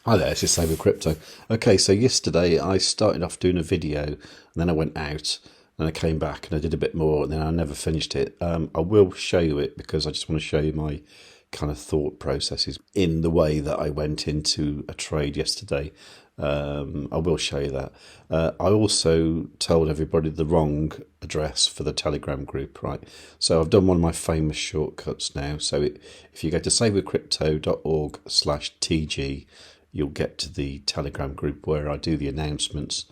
Hi there, this is Save with Crypto. Okay, so yesterday I started off doing a video and then I went out and I came back and I did a bit more and then I never finished it. I will show you it because I just want to show you my kind of thought processes in the way that I went into a trade yesterday. I will show you that. I also told everybody the wrong address for the Telegram group, right? So I've done one of my famous shortcuts now. So if you go to savewithcrypto.org/TG, you'll get to the Telegram group where I do the announcements,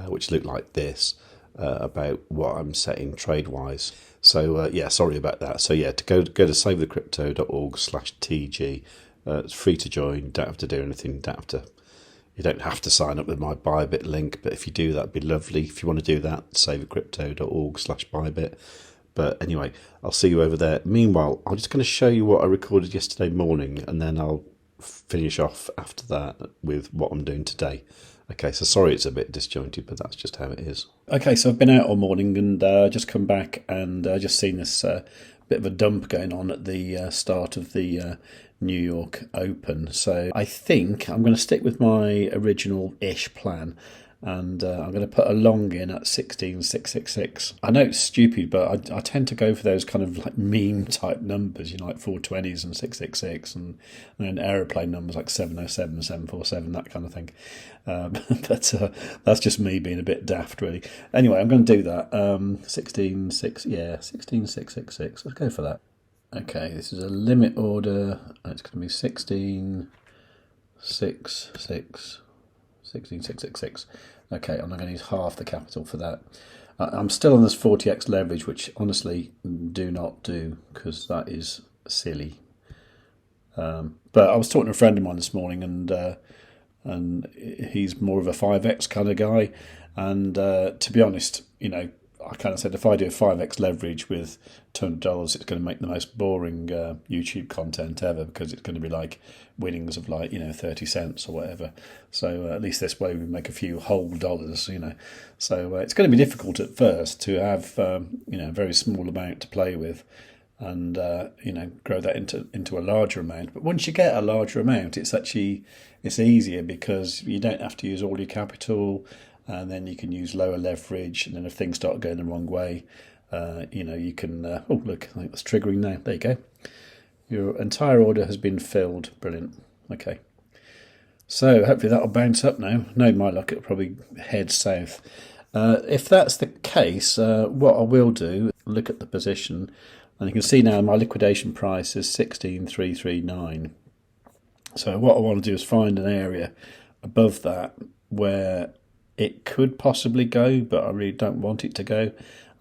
which look like this, about what I'm setting trade-wise. So yeah, sorry about that. So yeah, to go to savewithcrypto.org/TG. It's free to join. Don't have to do anything. You don't have to sign up with my ByBit link, but if you do, that'd be lovely. If you want to do that, savewithcrypto.org/ByBit. But anyway, I'll see you over there. Meanwhile, I'm just going to show you what I recorded yesterday morning, and then I'll finish off after that with what I'm doing today. Okay, so sorry it's a bit disjointed, but that's just how it is. Okay, so I've been out all morning and just come back and just seen this bit of a dump going on at the start of the New York Open. So I think I'm going to stick with my original-ish plan. And I'm going to put a long in at 16,666. I know it's stupid, but I tend to go for those kind of like meme type numbers, like 420s and 666, and then aeroplane numbers like 707, 747, that kind of thing. But that's just me being a bit daft, really. Anyway, I'm going to do that. 16,666. Let's go for that. Okay, this is a limit order. It's going to be 16,666. 16,666. Okay, I'm not going to use half the capital for that. I'm still on this 40x leverage, which honestly do not do because that is silly. But I was talking to a friend of mine this morning, and he's more of a 5x kind of guy. And to be honest, I kind of said if I do a 5x leverage with $200, it's going to make the most boring YouTube content ever because it's going to be like winnings of 30 cents or whatever. So at least this way we make a few whole dollars, So it's going to be difficult at first to have a very small amount to play with and grow that into a larger amount. But once you get a larger amount, it's easier because you don't have to use all your capital. And then you can use lower leverage, and then if things start going the wrong way, you can... oh, look, I think that's triggering now. There you go. Your entire order has been filled. Brilliant. Okay. So hopefully that'll bounce up now. No, my luck, it'll probably head south. If that's the case, what I will do, look at the position, and you can see now my liquidation price is 16,339. So what I want to do is find an area above that where it could possibly go, but I really don't want it to go. And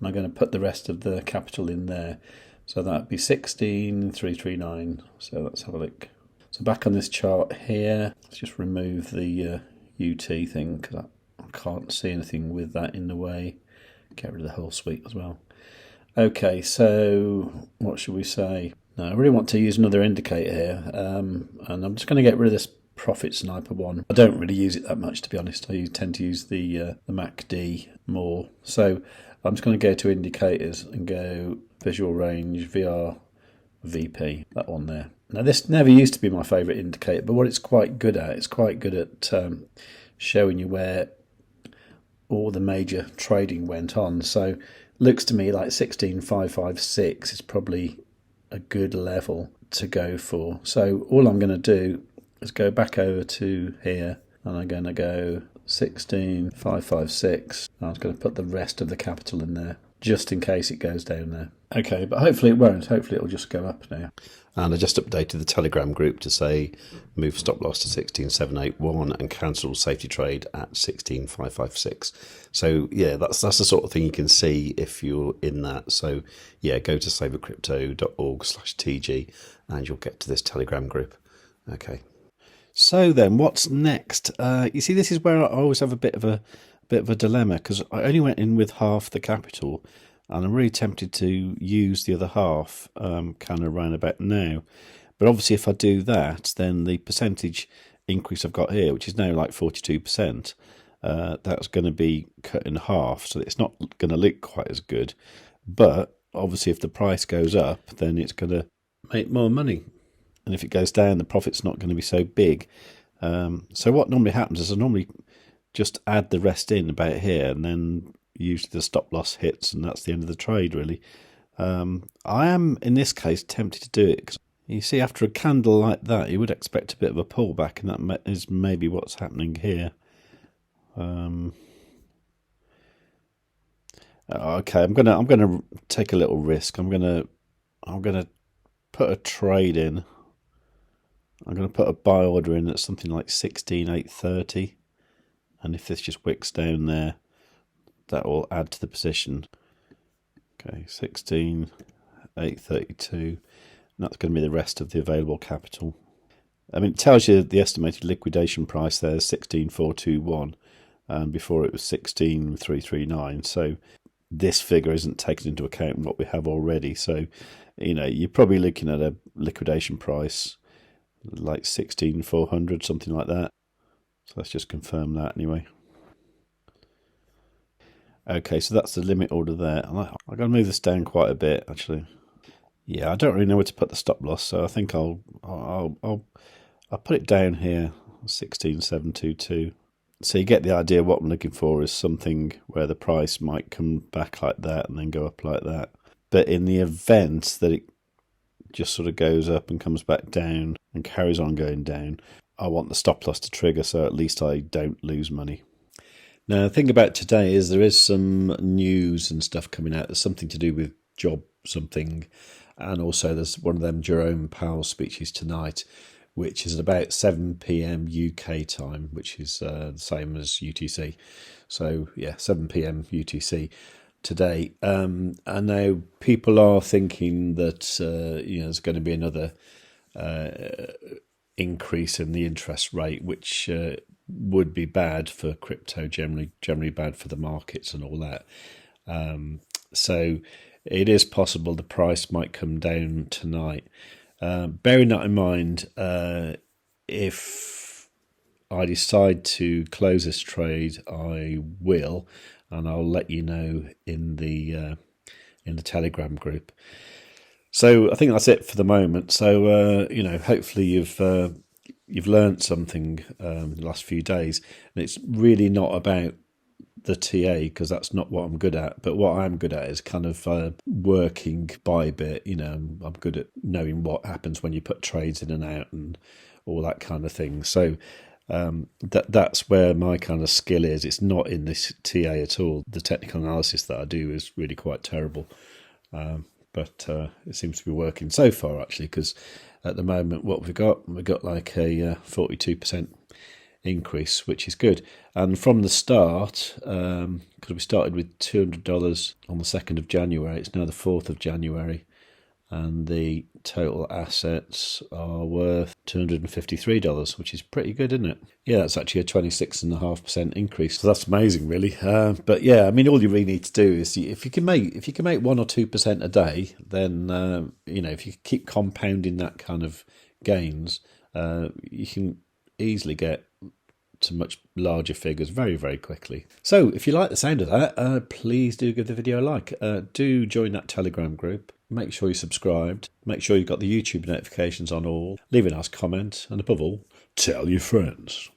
I'm going to put the rest of the capital in there. So that'd be 16,339. So let's have a look. So back on this chart here, let's just remove the UT thing because I can't see anything with that in the way. Get rid of the whole suite as well. Okay, so what should we say? No, I really want to use another indicator here. And I'm just going to get rid of this Profit Sniper one. I don't really use it that much, to be honest. I tend to use the MACD more. So I'm just going to go to indicators and go visual range, VR, VP, that one there. Now this never used to be my favourite indicator, but what it's quite good at, showing you where all the major trading went on. So looks to me like 16,556 is probably a good level to go for. So all I'm going to do is go back over to here and I'm going to go 16,556. I was going to put the rest of the capital in there just in case it goes down there. Okay, but hopefully it won't. Hopefully it'll just go up now. And I just updated the Telegram group to say move stop loss to 16,781 and cancel safety trade at 16,556. So yeah, that's the sort of thing you can see if you're in that. So yeah, go to savewithcrypto.org/TG and you'll get to this Telegram group. Okay. So then, what's next? You see, this is where I always have a bit of a dilemma because I only went in with half the capital, and I'm really tempted to use the other half, kind of around about now. But obviously, if I do that, then the percentage increase I've got here, which is now like 42%, that's going to be cut in half, so it's not going to look quite as good. But obviously, if the price goes up, then it's going to make more money. And if it goes down, the profit's not going to be so big. So what normally happens is I normally just add the rest in about here, and then usually the stop loss hits, and that's the end of the trade, really. I am, in this case, tempted to do it, because you see, after a candle like that, you would expect a bit of a pullback, and that is maybe what's happening here. Okay, I'm gonna take a little risk. I'm gonna put a trade in. I'm gonna put a buy order in at something like 16,830, and if this just wicks down there, that will add to the position. Okay, 16,832, and that's going to be the rest of the available capital. I mean, it tells you the estimated liquidation price there is 16,421, and before it was 16,339. So this figure isn't taken into account what we have already. So, you know, you're probably looking at a liquidation price like 16,400, something like that. So let's just confirm that anyway. Okay, so that's the limit order there. I'm going to move this down quite a bit, actually. Yeah, I don't really know where to put the stop loss, so I think I'll put it down here, 16,722. So you get the idea. What I'm looking for is something where the price might come back like that and then go up like that. But in the event that it just sort of goes up and comes back down and carries on going down, I want the stop loss to trigger, so at least I don't lose money. Now, the thing about today is there is some news and stuff coming out. There's something to do with job something, and also there's one of them Jerome Powell speeches tonight, which is at about 7 p.m. UK time, which is the same as UTC. So, yeah, 7 p.m. UTC today. And now people are thinking that there's going to be another increase in the interest rate, which would be bad for crypto, generally bad for the markets and all that. So it is possible the price might come down tonight. Bearing that in mind, if I decide to close this trade, I will, and I'll let you know in the Telegram group. So I think that's it for the moment. So hopefully you've learned something the last few days, and it's really not about the TA, because that's not what I'm good at. But what I'm good at is kind of working ByBit. I'm good at knowing what happens when you put trades in and out and all that kind of thing. So that's where my kind of skill is. It's not in this TA at all. The technical analysis that I do is really quite terrible. But it seems to be working so far, actually, because at the moment what we've got like a 42% increase, which is good. And from the start, because we started with $200 on the 2nd of January, it's now the 4th of January, and the total assets are worth $253, which is pretty good, isn't it? Yeah, that's actually a 26.5% increase. So that's amazing, really. But yeah, I mean, all you really need to do is if you can make 1 or 2% a day, then if you keep compounding that kind of gains, you can easily get to much larger figures very, very quickly. So if you like the sound of that, please do give the video a like. Do join that Telegram group. Make sure you're subscribed. Make sure you've got the YouTube notifications on all. Leave a nice comment. And above all, tell your friends.